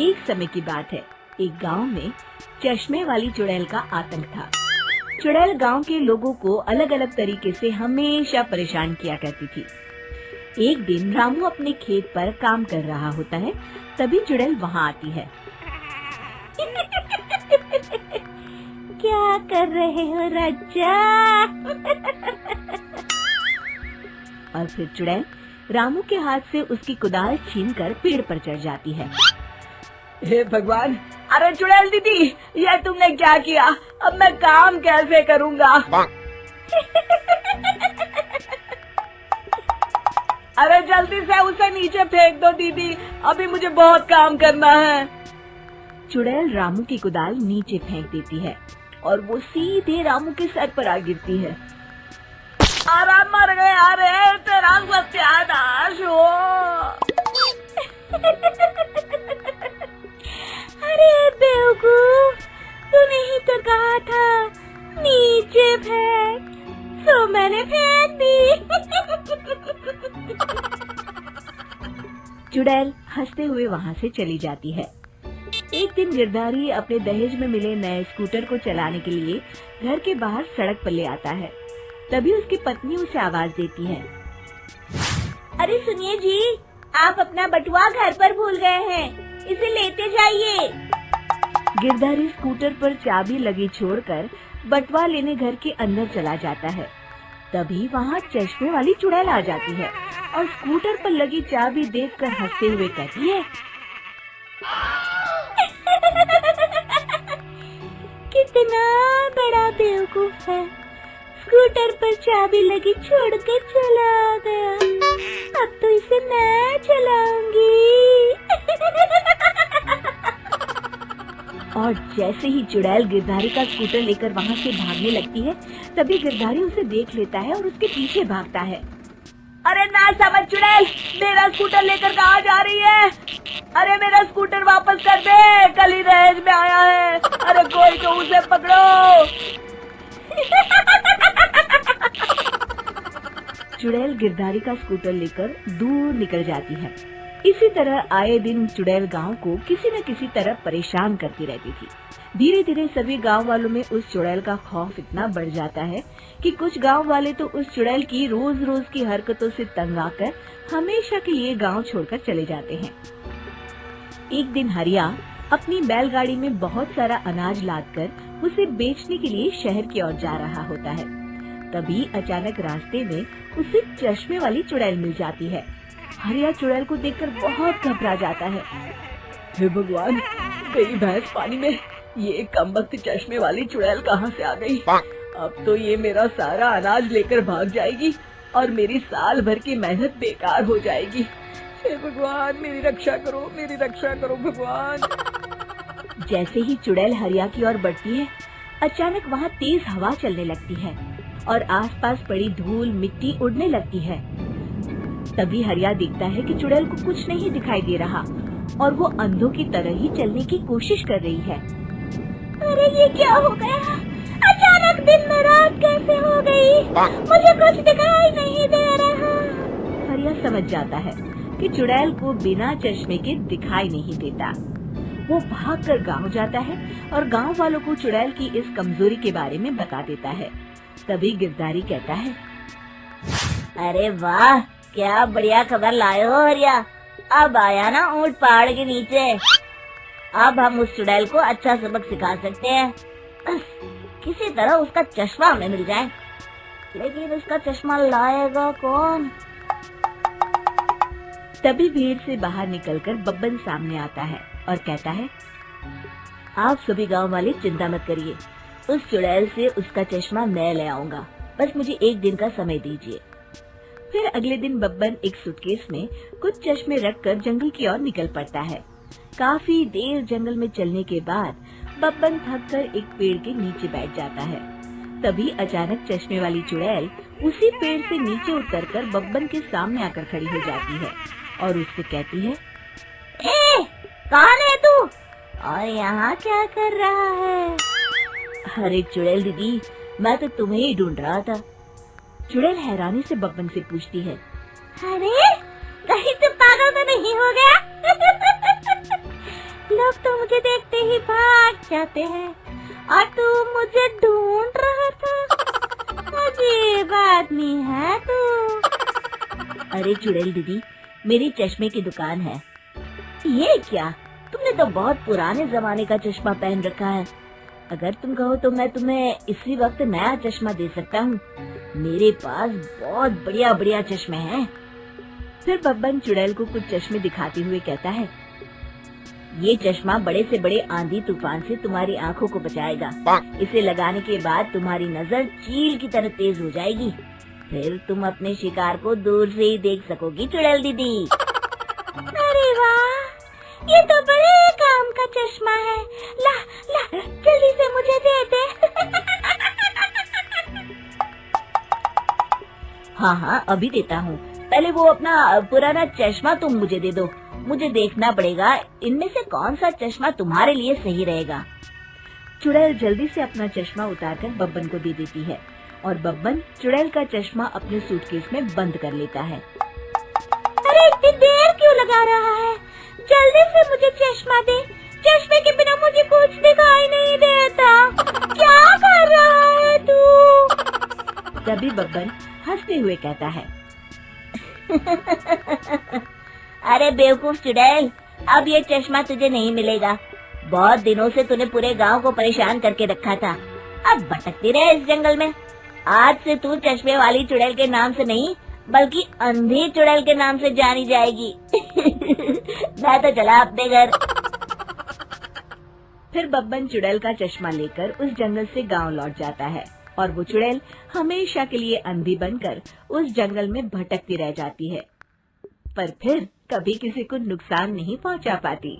एक समय की बात है, एक गांव में चश्मे वाली चुड़ैल का आतंक था। चुड़ैल गांव के लोगों को अलग अलग तरीके से हमेशा परेशान किया करती थी। एक दिन रामू अपने खेत पर काम कर रहा होता है, तभी चुड़ैल वहाँ आती है। क्या कर रहे हो राजा? और फिर चुड़ैल रामू के हाथ से उसकी कुदाल छीनकर पेड़ पर चढ़ जाती है। हे भगवान! अरे चुड़ैल दीदी, ये तुमने क्या किया? अब मैं काम कैसे करूँगा? अरे जल्दी से उसे नीचे फेंक दो दीदी, अभी मुझे बहुत काम करना है। चुड़ैल रामू की कुदाल नीचे फेंक देती है और वो सीधे रामू के सर पर आ गिरती है। अरे मर गया रे, तेरा सत्यानाश हो। अरे बेवकूफ, तूने ही तो कहा था नीचे फेंक, तो मैंने फेंक दी। चुड़ैल हंसते हुए वहाँ से चली जाती है। एक दिन गिरधारी अपने दहेज में मिले नए स्कूटर को चलाने के लिए घर के बाहर सड़क पर ले आता है। तभी उसकी पत्नी उसे आवाज देती है। अरे सुनिए जी, आप अपना बटुआ घर पर भूल गए हैं, इसे लेते जाइए। गिरधारी स्कूटर पर चाबी लगी छोड़कर बटुआ लेने घर के अंदर चला जाता है। तभी वहाँ चश्मे वाली चुड़ैल आ जाती है और स्कूटर पर लगी चाबी देखकर हंसते हुए कहती है। कितना बड़ा बेवकूफ है, स्कूटर पर चाबी लगी छोड़कर चला गया। अब तो इसे मैं चलाऊंगी। और जैसे ही चुड़ैल गिरधारी का स्कूटर लेकर वहाँ से भागने लगती है, तभी गिरधारी उसे देख लेता है और उसके पीछे भागता है। अरे ना समझ चुड़ैल, मेरा स्कूटर लेकर कहाँ जा रही है? अरे मेरा स्कूटर वापस कर दे, कल ही दहेज में आया है। अरे कोई तो उसे पकड़ो। चुड़ैल गिरधारी का स्कूटर लेकर दूर निकल जाती है। इसी तरह आए दिन चुड़ैल गांव को किसी न किसी तरह परेशान करती रहती थी। धीरे धीरे सभी गांव वालों में उस चुड़ैल का खौफ इतना बढ़ जाता है कि कुछ गांव वाले तो उस चुड़ैल की रोज रोज की हरकतों से तंग आकर हमेशा के लिए गांव छोड़कर चले जाते हैं। एक दिन हरिया अपनी बैलगाड़ी में बहुत सारा अनाज लादकर उसे बेचने के लिए शहर की ओर जा रहा होता है। तभी अचानक रास्ते में उसे चश्मे वाली चुड़ैल मिल जाती है। हरिया चुड़ैल को देखकर बहुत घबरा जाता है। हे भगवान, मेरी भैंस पानी में, ये कमबख्त चश्मे वाली चुड़ैल कहाँ से आ गई? अब तो ये मेरा सारा अनाज लेकर भाग जाएगी और मेरी साल भर की मेहनत बेकार हो जाएगी। हे भगवान, मेरी रक्षा करो भगवान। जैसे ही चुड़ैल हरिया की ओर बढ़ती है, अचानक वहाँ तेज हवा चलने लगती है और आसपास पड़ी धूल मिट्टी उड़ने लगती है। तभी हरिया देखता है कि चुड़ैल को कुछ नहीं दिखाई दे रहा और वो अंधों की तरह ही चलने की कोशिश कर रही है। अरे ये क्या हो गया? अचानक दिन में रात कैसे हो गई? मुझे कुछ दिखाई नहीं दे रहा। हरिया समझ जाता है कि चुड़ैल को बिना चश्मे के दिखाई नहीं देता। वो भागकर गांव जाता है और गांव वालों को चुड़ैल की इस कमजोरी के बारे में बता देता है। तभी गिरधारी कहता है। अरे वाह, क्या बढ़िया खबर लाए हो हरिया। अब आया ना ऊंट पहाड़ के नीचे। अब हम उस चुड़ैल को अच्छा सबक सिखा सकते हैं। किसी तरह उसका चश्मा हमें मिल जाए, लेकिन उसका चश्मा लाएगा कौन? तभी भीड़ से बाहर निकलकर बब्बन सामने आता है और कहता है। आप सभी गांव वाले चिंता मत करिए, उस चुड़ैल से उसका चश्मा मैं ले आऊंगा, बस मुझे एक दिन का समय दीजिए। फिर अगले दिन बब्बन एक सूटकेस में कुछ चश्मे रखकर जंगल की ओर निकल पड़ता है। काफी देर जंगल में चलने के बाद बब्बन थककर एक पेड़ के नीचे बैठ जाता है। तभी अचानक चश्मे वाली चुड़ैल उसी पेड़ से नीचे उतरकर बब्बन के सामने आकर खड़ी हो जाती है और उससे कहती है। ए, कौन है तू और यहाँ क्या कर रहा है? अरे चुड़ैल दीदी, मैं तो तुम्हें ही ढूंढ रहा था। चुड़ैल हैरानी से बब्बन से पूछती है। अरे कहीं तू पागल तो नहीं हो गया? लोग तो मुझे देखते ही भाग जाते हैं और तू मुझे ढूंढ रहा था। अजीब आदमी है तू। अरे चुड़ैल दीदी, मेरी चश्मे की दुकान है। ये क्या, तुमने तो बहुत पुराने जमाने का चश्मा पहन रखा है। अगर तुम कहो तो मैं तुम्हें इसी वक्त नया चश्मा दे सकता हूँ। मेरे पास बहुत बढ़िया बढ़िया चश्मे हैं। फिर बब्बन चुड़ैल को कुछ चश्मे दिखाते हुए कहता है, ये चश्मा बड़े से बड़े आंधी तूफान से तुम्हारी आंखों को बचाएगा। इसे लगाने के बाद तुम्हारी नजर चील की तरह तेज हो जाएगी। फिर तुम अपने शिकार को दूर से ही देख सकोगी चुड़ैल दीदी। अरे वाह, ये तो बड़े काम का चश्मा है। ला ला, जल्दी से मुझे दे दे। हाँ हाँ, अभी देता हूँ। पहले वो अपना पुराना चश्मा तुम मुझे दे दो। मुझे देखना पड़ेगा इनमें से कौन सा चश्मा तुम्हारे लिए सही रहेगा। चुड़ैल जल्दी से अपना चश्मा उतारकर बब्बन को दे देती है और बब्बन चुड़ैल का चश्मा अपने सूटकेस में बंद कर लेता है। अरे इतनी देर क्यों लगा रहा है? जल्दी से मुझे चश्मा दे। चश्मे के बिना मुझे कुछ दिखाई नहीं देता। क्या कर रहा है तू? तभी बब्बन हंसते हुए कहता है, अरे बेवकूफ चुड़ैल, अब ये चश्मा तुझे नहीं मिलेगा। बहुत दिनों से तूने पूरे गांव को परेशान करके रखा था। अब भटकती रहे इस जंगल में। आज से तू चश्मे वाली चुड़ैल के नाम से नहीं, बल्कि अंधी चुड़ैल के नाम से जानी जाएगी। मैं तो चला अपने घर। फिर बब्बन चुड़ैल का चश्मा लेकर उस जंगल से गांव लौट जाता है और वो चुड़ैल हमेशा के लिए अंधी बनकर उस जंगल में भटकती रह जाती है, पर फिर कभी किसी को नुकसान नहीं पहुंचा पाती।